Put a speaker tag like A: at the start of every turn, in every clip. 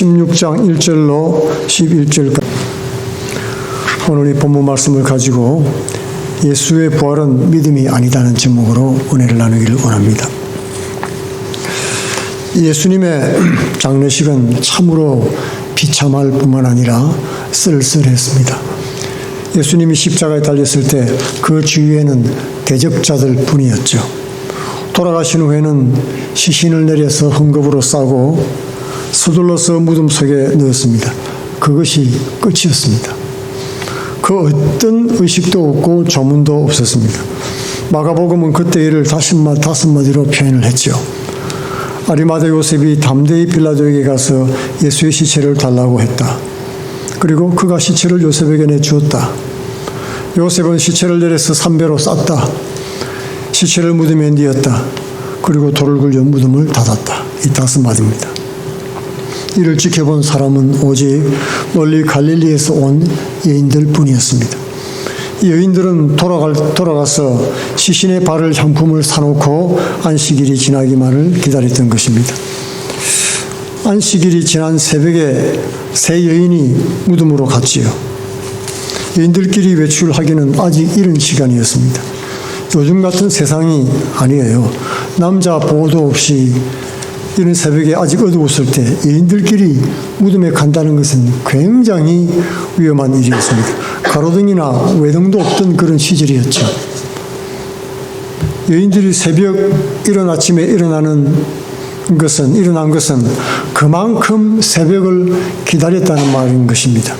A: 16장 1절로 11절까지 오늘 이 본문 말씀을 가지고 예수의 부활은 믿음이 아니다는 제목으로 은혜를 나누기를 원합니다. 예수님의 장례식은 참으로 비참할 뿐만 아니라 쓸쓸했습니다. 예수님이 십자가에 달렸을 때 그 주위에는 대적자들 뿐이었죠. 돌아가신 후에는 시신을 내려서 헝겊으로 싸고 서둘러서 무덤 속에 넣었습니다. 그것이 끝이었습니다. 그 어떤 의식도 없고 조문도 없었습니다. 마가복음은 그때 일을 다섯 마디로 표현을 했죠. 아리마대 요셉이 담대히 빌라도에게 가서 예수의 시체를 달라고 했다. 그리고 그가 시체를 요셉에게 내주었다. 요셉은 시체를 내려서 삼배로 쌌다. 시체를 무덤에 뉘었다. 그리고 돌을 굴려 무덤을 닫았다. 이 다섯 마디입니다. 이를 지켜본 사람은 오직 멀리 갈릴리에서 온 여인들 뿐이었습니다. 이 여인들은 돌아가서 시신의 발을 향품을 사놓고 안식일이 지나기만을 기다렸던 것입니다. 안식일이 지난 새벽에 세 여인이 무덤으로 갔지요. 여인들끼리 외출하기는 아직 이른 시간이었습니다. 요즘 같은 세상이 아니에요. 남자 보호도 없이 이른 새벽에 아직 어두웠을 때 여인들끼리 무덤에 간다는 것은 굉장히 위험한 일이었습니다. 가로등이나 외등도 없던 그런 시절이었죠. 여인들이 새벽 이른 아침에 일어난 것은 그만큼 새벽을 기다렸다는 말인 것입니다.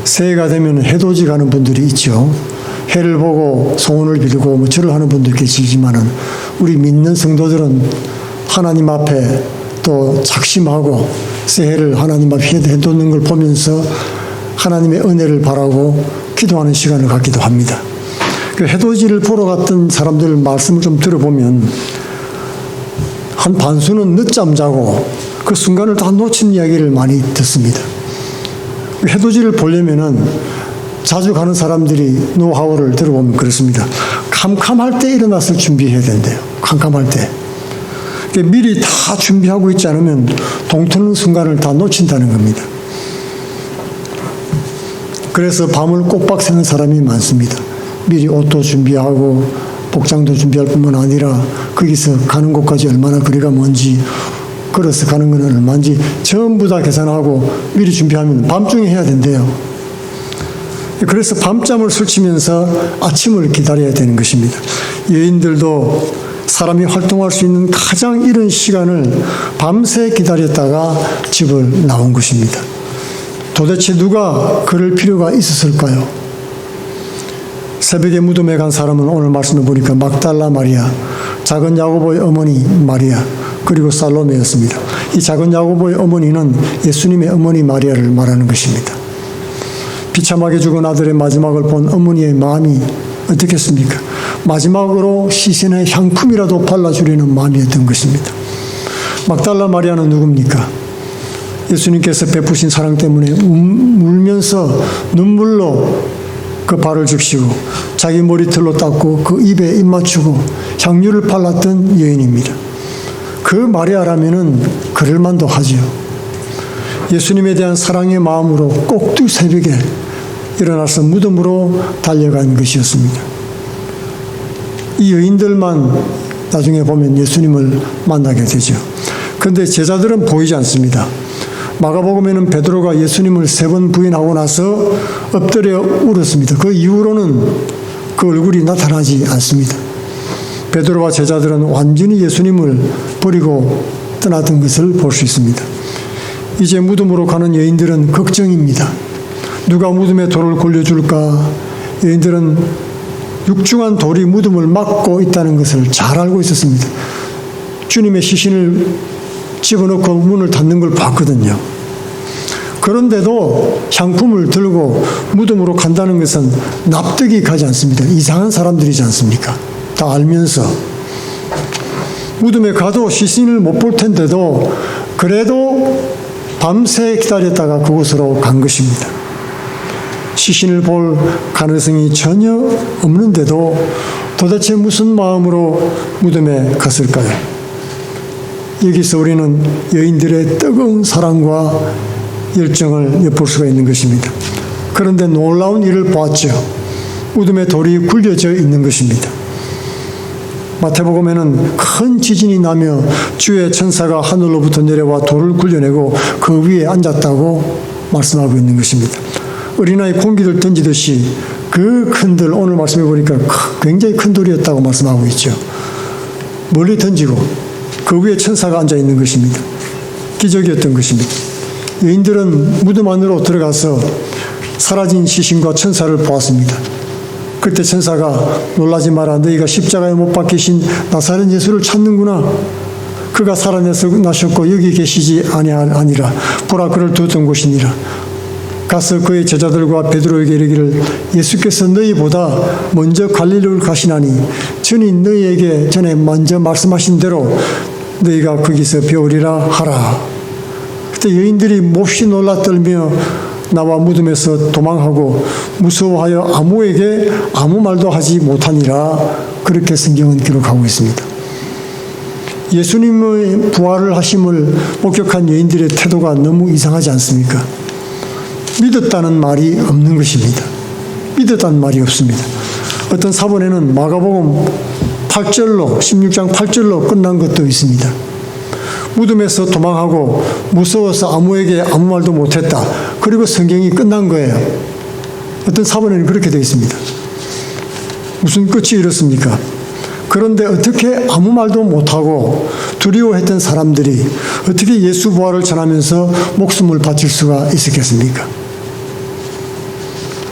A: 새해가 되면 해돋이 가는 분들이 있죠. 해를 보고 소원을 빌고 절을 하는 분도 계시지만은 우리 믿는 성도들은 하나님 앞에 또 작심하고 새해를 하나님 앞에 해돋는 걸 보면서 하나님의 은혜를 바라고 기도하는 시간을 갖기도 합니다. 그 해돋이를 보러 갔던 사람들 말씀을 좀 들어보면 한 반수는 늦잠 자고 그 순간을 다 놓친 이야기를 많이 듣습니다. 해돋이를 보려면은 자주 가는 사람들이 노하우를 들어보면 그렇습니다. 캄캄할 때 일어나서 준비해야 된대요. 캄캄할 때. 미리 다 준비하고 있지 않으면 동트는 순간을 다 놓친다는 겁니다. 그래서 밤을 꼬박 새는 사람이 많습니다. 미리 옷도 준비하고 복장도 준비할 뿐만 아니라 거기서 가는 곳까지 얼마나 거리가 먼지, 걸어서 가는 건 얼마인지 전부 다 계산하고 미리 준비하면 밤중에 해야 된대요. 그래서 밤잠을 설치면서 아침을 기다려야 되는 것입니다. 여인들도 사람이 활동할 수 있는 가장 이른 시간을 밤새 기다렸다가 집을 나온 것입니다. 도대체 누가 그럴 필요가 있었을까요? 새벽에 무덤에 간 사람은 오늘 말씀을 보니까 막달라 마리아, 작은 야고보의 어머니 마리아, 그리고 살로메였습니다. 이 작은 야고보의 어머니는 예수님의 어머니 마리아를 말하는 것입니다. 비참하게 죽은 아들의 마지막을 본 어머니의 마음이 어떻겠습니까? 마지막으로 시신의 향품이라도 발라주려는 마음이었던 것입니다. 막달라 마리아는 누굽니까? 예수님께서 베푸신 사랑 때문에 울면서 눈물로 그 발을 적시고 자기 머리털로 닦고 그 입에 입 맞추고 향유를 발랐던 여인입니다. 그 마리아라면은 그럴만도 하지요. 예수님에 대한 사랑의 마음으로 꼭두 새벽에 일어나서 무덤으로 달려간 것이었습니다. 이 여인들만 나중에 보면 예수님을 만나게 되죠. 그런데 제자들은 보이지 않습니다. 마가복음에는 베드로가 예수님을 3번 부인하고 나서 엎드려 울었습니다. 그 이후로는 그 얼굴이 나타나지 않습니다. 베드로와 제자들은 완전히 예수님을 버리고 떠났던 것을 볼 수 있습니다. 이제 무덤으로 가는 여인들은 걱정입니다. 누가 무덤에 돌을 굴려줄까? 여인들은 육중한 돌이 무덤을 막고 있다는 것을 잘 알고 있었습니다. 주님의 시신을 집어넣고 문을 닫는 걸 봤거든요. 그런데도 향품을 들고 무덤으로 간다는 것은 납득이 가지 않습니다. 이상한 사람들이지 않습니까? 다 알면서. 무덤에 가도 시신을 못 볼 텐데도 그래도 밤새 기다렸다가 그곳으로 간 것입니다. 시신을 볼 가능성이 전혀 없는데도 도대체 무슨 마음으로 무덤에 갔을까요? 여기서 우리는 여인들의 뜨거운 사랑과 열정을 엿볼 수가 있는 것입니다. 그런데 놀라운 일을 보았죠. 무덤에 돌이 굴려져 있는 것입니다. 마태복음에는 큰 지진이 나며 주의 천사가 하늘로부터 내려와 돌을 굴려내고 그 위에 앉았다고 말씀하고 있는 것입니다. 어린아이 공기를 던지듯이 그 큰 돌, 오늘 말씀해 보니까 굉장히 큰 돌이었다고 말씀하고 있죠. 멀리 던지고 그 위에 천사가 앉아 있는 것입니다. 기적이었던 것입니다. 여인들은 무덤 안으로 들어가서 사라진 시신과 천사를 보았습니다. 그때 천사가 놀라지 마라. 너희가 십자가에 못 박히신 나사렛 예수를 찾는구나. 그가 살아나셨고 여기 계시지 아니라 보라 그를 두었던 곳이니라. 가서 그의 제자들과 베드로에게 이르기를 예수께서 너희보다 먼저 갈릴리를 가시나니 전이 너희에게 전에 먼저 말씀하신 대로 너희가 거기서 배우리라 하라. 그때 여인들이 몹시 놀라 떨며 나와 무덤에서 도망하고 무서워하여 아무에게 아무 말도 하지 못하니라. 그렇게 성경은 기록하고 있습니다. 예수님의 부활을 하심을 목격한 여인들의 태도가 너무 이상하지 않습니까? 믿었다는 말이 없는 것입니다. 믿었다는 말이 없습니다. 어떤 사본에는 마가복음 8절로 16장 8절로 끝난 것도 있습니다. 무덤에서 도망하고 무서워서 아무에게 아무 말도 못했다. 그리고 성경이 끝난 거예요. 어떤 사본에는 그렇게 되어 있습니다. 무슨 끝이 이렇습니까? 그런데 어떻게 아무 말도 못하고 두려워했던 사람들이 어떻게 예수 부활을 전하면서 목숨을 바칠 수가 있었겠습니까?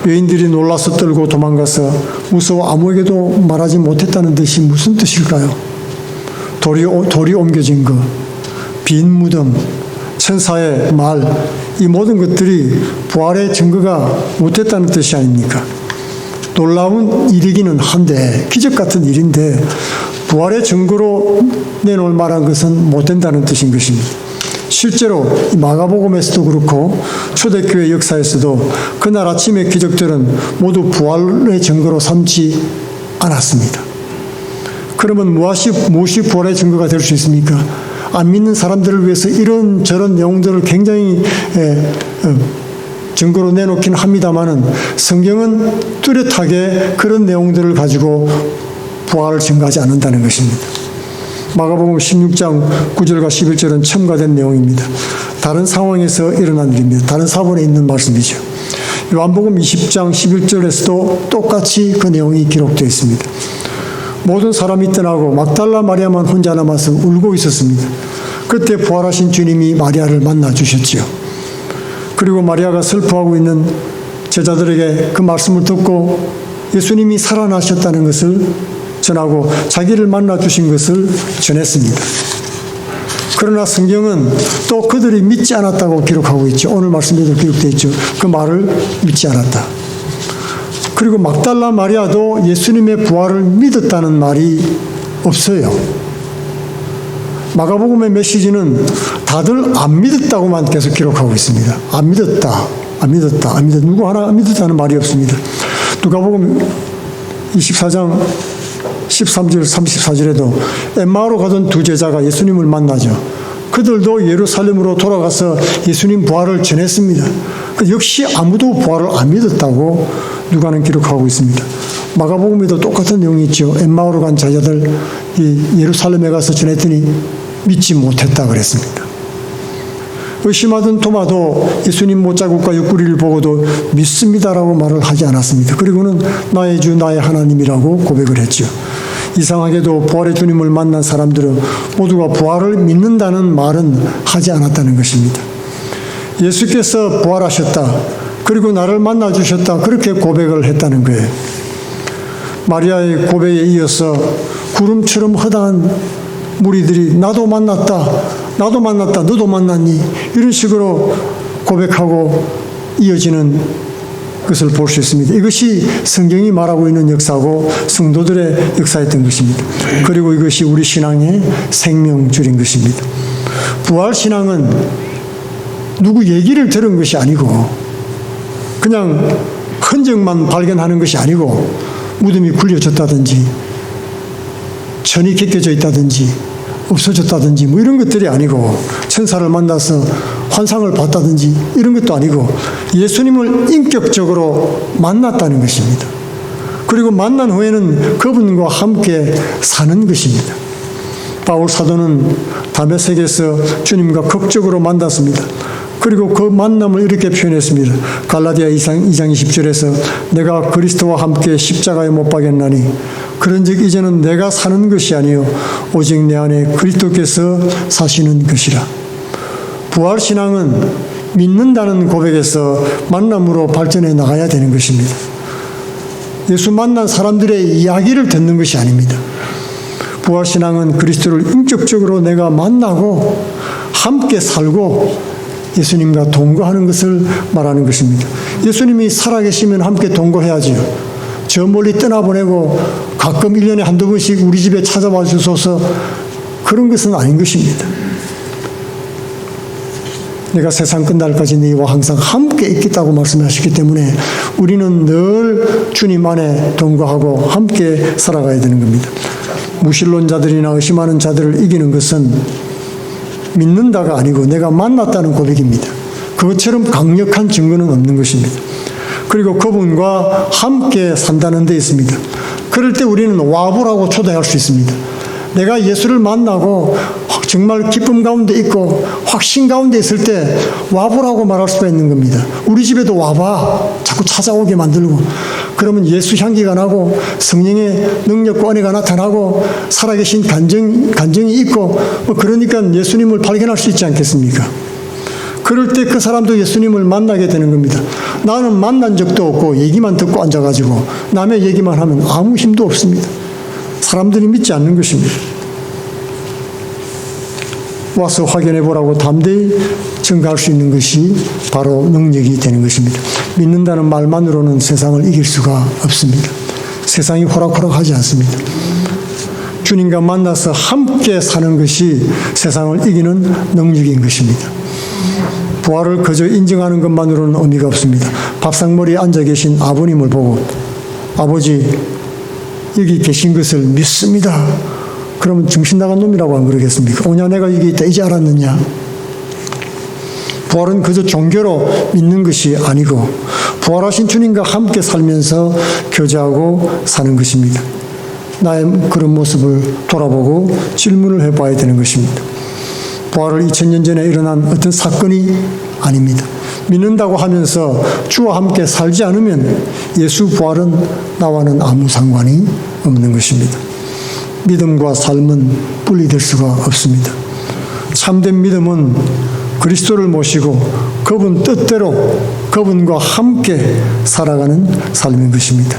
A: 여인들이 놀라서 떨고 도망가서 무서워 아무에게도 말하지 못했다는 뜻이 무슨 뜻일까요? 돌이 옮겨진 것, 빈 무덤, 천사의 말, 이 모든 것들이 부활의 증거가 못됐다는 뜻이 아닙니까? 놀라운 일이기는 한데, 기적 같은 일인데 부활의 증거로 내놓을 만한 것은 못된다는 뜻인 것입니다. 실제로 마가복음에서도 그렇고 초대교회 역사에서도 그날 아침의 기적들은 모두 부활의 증거로 삼지 않았습니다. 그러면 무엇이 부활의 증거가 될 수 있습니까? 안 믿는 사람들을 위해서 이런 저런 내용들을 굉장히 증거로 내놓긴 합니다마는 성경은 뚜렷하게 그런 내용들을 가지고 부활을 증거하지 않는다는 것입니다. 마가복음 16장 9절과 11절은 첨가된 내용입니다. 다른 상황에서 일어난 일입니다. 다른 사본에 있는 말씀이죠. 요한복음 20장 11절에서도 똑같이 그 내용이 기록되어 있습니다. 모든 사람이 떠나고 막달라 마리아만 혼자 남아서 울고 있었습니다. 그때 부활하신 주님이 마리아를 만나 주셨지요. 그리고 마리아가 슬퍼하고 있는 제자들에게 그 말씀을 듣고 예수님이 살아나셨다는 것을 전하고 자기를 만나 주신 것을 전했습니다. 그러나 성경은 또 그들이 믿지 않았다고 기록하고 있죠. 오늘 말씀에도 기록되어 있죠. 그 말을 믿지 않았다. 그리고 막달라 마리아도 예수님의 부활을 믿었다는 말이 없어요. 마가복음의 메시지는 다들 안 믿었다고만 계속 기록하고 있습니다. 안 믿었다. 누구 하나 안 믿었다는 말이 없습니다. 누가복음 24장 13절 34절에도 엠마오로 가던 두 제자가 예수님을 만나죠. 그들도 예루살렘으로 돌아가서 예수님 부활을 전했습니다. 역시 아무도 부활을 안 믿었다고 누가는 기록하고 있습니다. 마가복음에도 똑같은 내용이 있죠. 엠마오로 간 제자들 예루살렘에 가서 전했더니 믿지 못했다 그랬습니다. 의심하던 토마도 예수님 못자국과 옆구리를 보고도 믿습니다라고 말을 하지 않았습니다. 그리고는 나의 주 나의 하나님이라고 고백을 했죠. 이상하게도 부활의 주님을 만난 사람들은 모두가 부활을 믿는다는 말은 하지 않았다는 것입니다. 예수께서 부활하셨다. 그리고 나를 만나 주셨다. 그렇게 고백을 했다는 거예요. 마리아의 고백에 이어서 구름처럼 허다한 무리들이 나도 만났다. 너도 만났니? 이런 식으로 고백하고 이어지는 것을 볼 수 있습니다. 이것이 성경이 말하고 있는 역사고 성도들의 역사였던 것입니다. 그리고 이것이 우리 신앙의 생명줄인 것입니다. 부활신앙은 누구 얘기를 들은 것이 아니고 그냥 흔적만 발견하는 것이 아니고 무덤이 굴려졌다든지 천이 벗겨져 있다든지 없어졌다든지 뭐 이런 것들이 아니고, 천사를 만나서 환상을 봤다든지 이런 것도 아니고, 예수님을 인격적으로 만났다는 것입니다. 그리고 만난 후에는 그분과 함께 사는 것입니다. 바울 사도는 다메섹에서 주님과 극적으로 만났습니다. 그리고 그 만남을 이렇게 표현했습니다. 갈라디아 2장 20절에서 내가 그리스도와 함께 십자가에 못 박였나니 그런즉 이제는 내가 사는 것이 아니요 오직 내 안에 그리스도께서 사시는 것이라. 부활신앙은 믿는다는 고백에서 만남으로 발전해 나가야 되는 것입니다. 예수 만난 사람들의 이야기를 듣는 것이 아닙니다. 부활신앙은 그리스도를 인격적으로 내가 만나고 함께 살고 예수님과 동거하는 것을 말하는 것입니다. 예수님이 살아계시면 함께 동거해야지요. 저 멀리 떠나보내고 가끔 1년에 한두 번씩 우리 집에 찾아와 주소서, 그런 것은 아닌 것입니다. 내가 세상 끝날까지 너희와 항상 함께 있겠다고 말씀하셨기 때문에 우리는 늘 주님 안에 동거하고 함께 살아가야 되는 겁니다. 무신론자들이나 의심하는 자들을 이기는 것은 믿는다가 아니고 내가 만났다는 고백입니다. 그것처럼 강력한 증거는 없는 것입니다. 그리고 그분과 함께 산다는 데 있습니다. 그럴 때 우리는 와보라고 초대할 수 있습니다. 내가 예수를 만나고 정말 기쁨 가운데 있고 확신 가운데 있을 때 와보라고 말할 수가 있는 겁니다. 우리 집에도 와봐. 자꾸 찾아오게 만들고, 그러면 예수 향기가 나고 성령의 능력과 은혜가 나타나고 살아계신 간증이 있고, 그러니까 예수님을 발견할 수 있지 않겠습니까? 그럴 때 그 사람도 예수님을 만나게 되는 겁니다. 나는 만난 적도 없고 얘기만 듣고 앉아가지고 남의 얘기만 하면 아무 힘도 없습니다. 사람들이 믿지 않는 것입니다. 와서 확인해 보라고 담대히 증가할 수 있는 것이 바로 능력이 되는 것입니다. 믿는다는 말만으로는 세상을 이길 수가 없습니다. 세상이 호락호락하지 않습니다. 주님과 만나서 함께 사는 것이 세상을 이기는 능력인 것입니다. 부활을 그저 인정하는 것만으로는 의미가 없습니다. 밥상머리에 앉아 계신 아버님을 보고 아버지 여기 계신 것을 믿습니다. 그러면 정신 나간 놈이라고 안 그러겠습니까? 오냐 내가 여기 있다 이제 알았느냐? 부활은 그저 종교로 믿는 것이 아니고 부활하신 주님과 함께 살면서 교제하고 사는 것입니다. 나의 그런 모습을 돌아보고 질문을 해봐야 되는 것입니다. 부활을 2000년 전에 일어난 어떤 사건이 아닙니다. 믿는다고 하면서 주와 함께 살지 않으면 예수 부활은 나와는 아무 상관이 없는 것입니다. 믿음과 삶은 분리될 수가 없습니다. 참된 믿음은 그리스도를 모시고 그분 뜻대로 그분과 함께 살아가는 삶인 것입니다.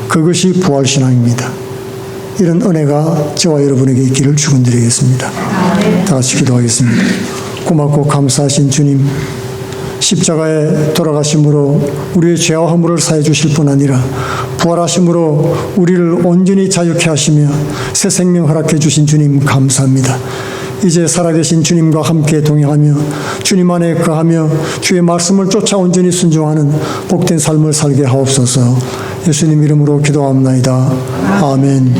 A: 그것이 부활신앙입니다. 이런 은혜가 저와 여러분에게 있기를 축원드리겠습니다. 다 같이 기도하겠습니다. 고맙고 감사하신 주님, 십자가에 돌아가심으로 우리의 죄와 허물을 사해 주실 뿐 아니라 부활하심으로 우리를 온전히 자유케 하시며 새 생명 허락해 주신 주님 감사합니다. 이제 살아계신 주님과 함께 동행하며 주님 안에 거하며 주의 말씀을 쫓아 온전히 순종하는 복된 삶을 살게 하옵소서. 예수님 이름으로 기도합나이다. 아멘.